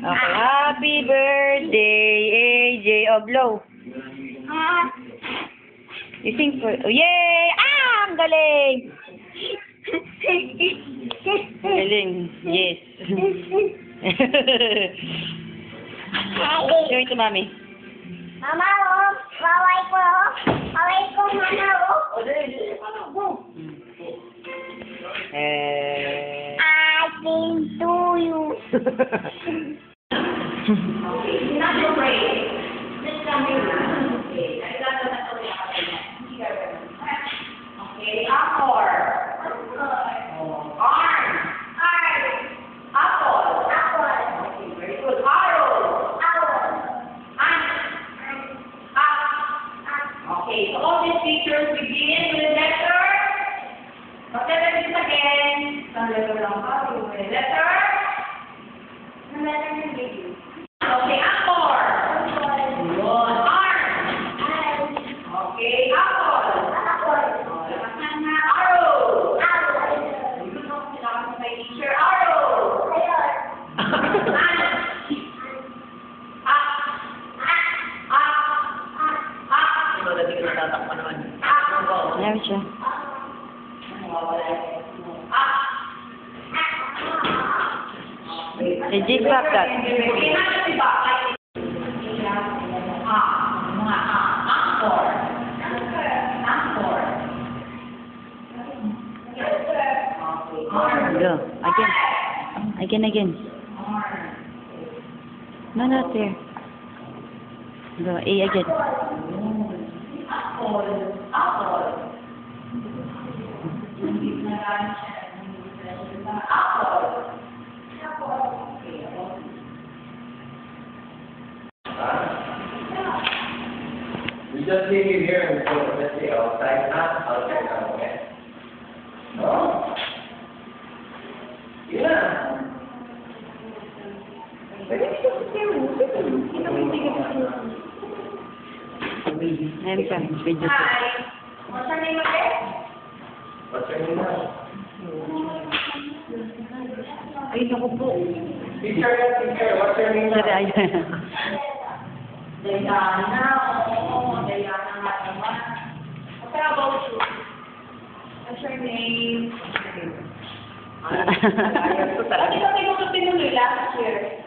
Okay, happy birthday, AJ. Oh, blow. You sing for... Oh, yay! Ah! Ang galing! Galing. Yes. Show it to mommy. Mama, oh. Baway ko, oh. Baway ko, mama, oh. I sing to you. Not your brain. Let's come here. Okay, apple. Arm. Apple. Okay, very good. Arrow. Okay, so all these pictures begin with the letter. What letter is it again? Some letter lang pa. Letter. Okay, apple. Good. Arm. Okay, apple. Arrow. You know, kailangan mo may teacher. Arrow. Ayan siya. AJ, clap that. Go. Again. No, not there. Go. A again. We just leave you here and go, let's see, outside, not outside now, okay? No? Yeah. Ayan siya. Video ko. What's your name again? What's your name now? Ay, naku po. Teacher, what's your name now? Sorry, ayan. Diana. Oo, Diana nga naman. Okay, about you. What's your name? Pati ka kayo sa Pinoy last year.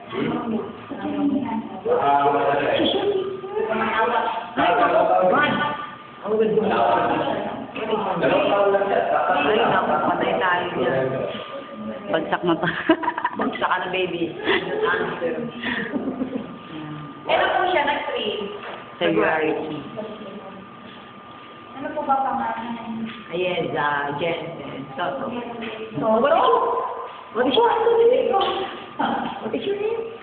Patay tayo niya. Bagsak na pa. Bagsak ka na, baby. Kailan po siya nag-train? February. Ano po ba pangalan? Ayan, Jensen. So, What is your name?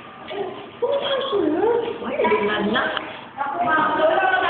why are you not? Ako, ma'am.